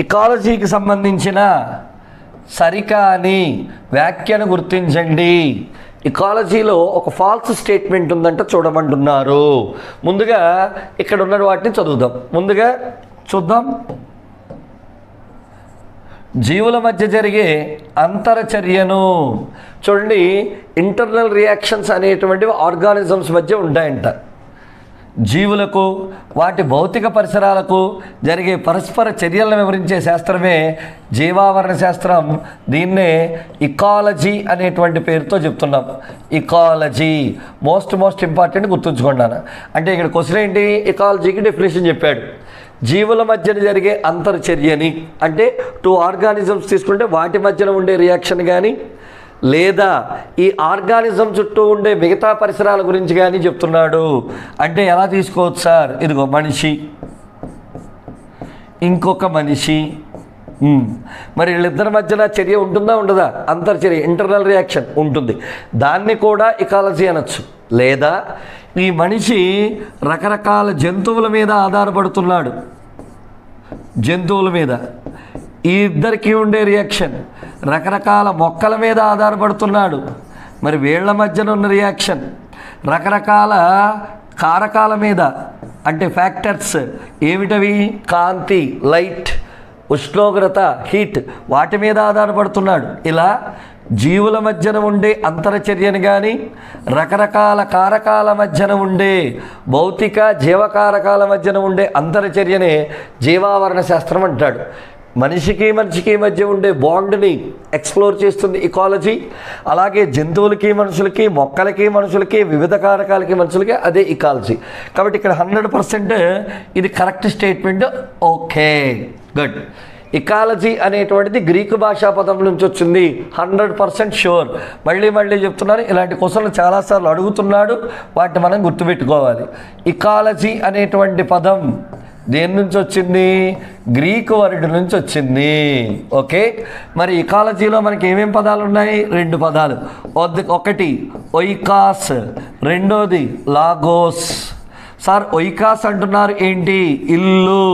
ఇకాలజీకి సంబంధించిన సరికాని వ్యాఖ్యను గుర్తించండి. ఇకాలజీలో ఒక ఫాల్స్ స్టేట్మెంట్ ఉందంట చూడమంటున్నారు. ముందుగా ఇక్కడ ఉన్న వాటిని చదువుదాం. ముందుగా చూద్దాం. జీవుల మధ్య జరిగే అంతరచర్యను చూడండి. ఇంటర్నల్ రియాక్షన్స్ అనేటువంటివి ఆర్గానిజమ్స్ మధ్య ఉంటాయంట. జీవులకు వాటి భౌతిక పరిసరాలకు జరిగే పరస్పర చర్యలను వివరించే శాస్త్రమే జీవావరణ శాస్త్రం. దీన్నే ఇకాలజీ అనేటువంటి పేరుతో చెప్తున్నాం. ఇకాలజీ మోస్ట్ ఇంపార్టెంట్ గుర్తుంచుకున్నాను. అంటే ఇక్కడ క్వశ్చన్ ఏంటి? ఇకాలజీకి డెఫినేషన్ చెప్పాడు. జీవుల మధ్యన జరిగే అంతర్చర్యని, అంటే టూ ఆర్గానిజమ్స్ తీసుకుంటే వాటి మధ్యన ఉండే రియాక్షన్ కానీ, లేదా ఈ ఆర్గానిజం చుట్టూ ఉండే మిగతా పరిసరాల గురించి కానీ చెప్తున్నాడు. అంటే ఎలా తీసుకోవచ్చు సార్? ఇదిగో మనిషి, ఇంకొక మనిషి, మరి వీళ్ళిద్దరి మధ్యన చర్య ఉంటుందా ఉండదా? అంతర్చర్య, ఇంటర్నల్ రియాక్షన్ ఉంటుంది. దాన్ని కూడా ఇకాలజీ అనొచ్చు. లేదా ఈ మనిషి రకరకాల జంతువుల మీద ఆధారపడుతున్నాడు. జంతువుల మీద ఈ ఇద్దరికి ఉండే రియాక్షన్, రకరకాల మొక్కల మీద ఆధారపడుతున్నాడు. మరి వీళ్ళ మధ్యన ఉన్న రియాక్షన్ రకరకాల కారకాల మీద, అంటే ఫ్యాక్టర్స్ ఏమిటవి? కాంతి, లైట్, ఉష్ణోగ్రత, హీట్, వాటి మీద ఆధారపడుతున్నాడు. ఇలా జీవుల మధ్యన ఉండే అంతరచర్యను కానీ, రకరకాల కారకాల మధ్యన ఉండే భౌతిక జీవకారకాల మధ్యన ఉండే అంతరచర్యనే జీవావరణ శాస్త్రం అంటాడు. మనిషికి మధ్య ఉండే బాండ్ని ఎక్స్ప్లోర్ చేస్తుంది ఇకాలజీ. అలాగే జంతువులకి మనుషులకి, మొక్కలకి మనుషులకి, వివిధ కారకాలకి మనుషులకి, అదే ఇకాలజీ. కాబట్టి ఇక్కడ 100% ఇది correct statement. Okay, good. Ecology అనేటువంటిది గ్రీకు భాషా పదం నుంచి వచ్చింది. 100% షూర్. మళ్ళీ చెప్తున్నాను, ఇలాంటి క్వశ్చన్లు చాలాసార్లు అడుగుతున్నాడు. వాటిని మనం గుర్తుపెట్టుకోవాలి. ఇకాలజీ అనేటువంటి పదం దేని నుంచి వచ్చింది? గ్రీకు వర్డ్ నుంచి వచ్చింది. ఓకే, మరి ఇకాలజీలో మనకి ఏమేం పదాలు ఉన్నాయి? 2 పదాలు. ఒకటి ఒయికాస్, రెండోది లాగోస్. సార్ ఒయికాస్ అంటున్నారు ఏంటి? ఇల్లు.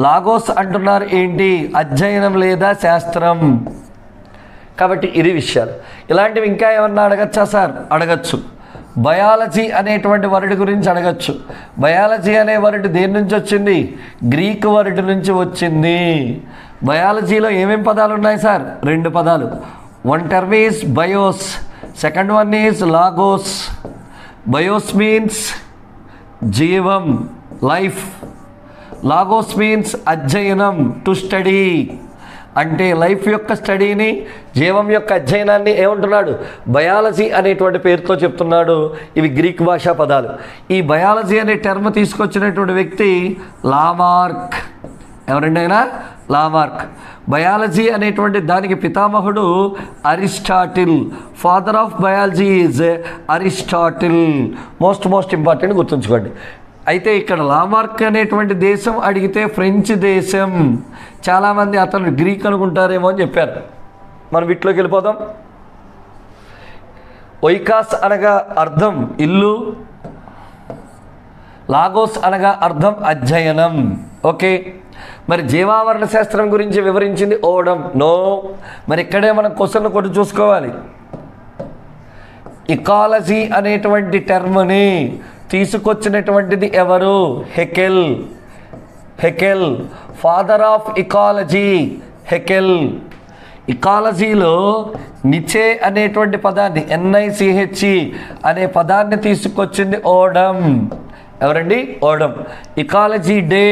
లాగోస్ అంటున్నారు ఏంటి? అధ్యయనం లేదా శాస్త్రం. కాబట్టి ఇది విషయాలు. ఇలాంటివి ఇంకా ఏమన్నా అడగచ్చా సార్? అడగచ్చు. బయాలజీ అనేటువంటి వర్డ్ గురించి అడగచ్చు. బయాలజీ అనే వర్డ్ దేని నుంచి వచ్చింది? గ్రీక్ వర్డ్ నుంచి వచ్చింది. బయాలజీలో ఏమేం పదాలు ఉన్నాయి సార్? 2 పదాలు. One term is bias, second one is Lagos. Bias means జీవం, లైఫ్. లాగోస్ మీన్స్ అధ్యయనం, టు స్టడీ. అంటే లైఫ్ యొక్క స్టడీని, జీవం యొక్క అధ్యయనాన్ని ఏమంటున్నాడు? బయాలజీ అనేటువంటి పేరుతో చెప్తున్నాడు. ఇవి గ్రీక్ భాషా పదాలు. ఈ బయాలజీ అనే టర్మ్ తీసుకొచ్చినటువంటి వ్యక్తి లామార్క్. ఎవరండి ఆయన? లామార్క్. బయాలజీ అనేటువంటి దానికి పితామహుడు Aristotle. Father of biology is Aristotle. Most important గుర్తుంచుకోండి. అయితే ఇక్కడ లామార్క్ అనేటువంటి దేశం అడిగితే ఫ్రెంచ్ దేశం. చాలామంది అతను గ్రీక్ అనుకుంటారేమో అని చెప్పారు. మనం వీటిలోకి వెళ్ళిపోదాం. ఒయికాస్ అనగా అర్థం ఇల్లు, లాగోస్ అనగా అర్థం అధ్యయనం. ఓకే, మరి జీవావరణ శాస్త్రం గురించి వివరించింది ఓడం. నో, మరి ఇక్కడే మనం క్వశ్చన్ కొట్టి చూసుకోవాలి. ఇకాలజీ అనేటువంటి టర్మ్ని తీసుకొచ్చినటువంటిది ఎవరు? Haeckel. Haeckel father of ecology. Haeckel. ఇకాలజీలో నిచే అనేటువంటి పదాన్ని, NICHE అనే పదాన్ని తీసుకొచ్చింది ఓడం. ఎవరండి? ఓడం. ఇకాలజీ డే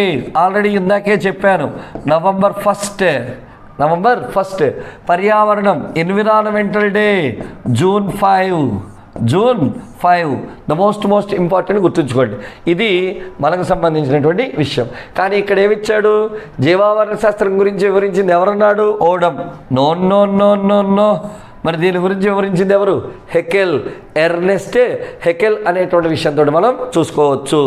ఆల్రెడీ ఇందాకే చెప్పాను, నవంబర్ 1. పర్యావరణం, environmental day June 5. The most important గుర్తుంచుకోండి. ఇది మనకు సంబంధించినటువంటి విషయం. కానీ ఇక్కడ ఏమిచ్చాడు? జీవావరణ శాస్త్రం గురించి వివరించింది ఎవరన్నాడు? ఓడం. నో. మరి దీని గురించి వివరించింది ఎవరు? హెకెల్. ఎర్నెస్ట్ హెకెల్ అనేటువంటి విషయంతో మనం చూసుకోవచ్చు.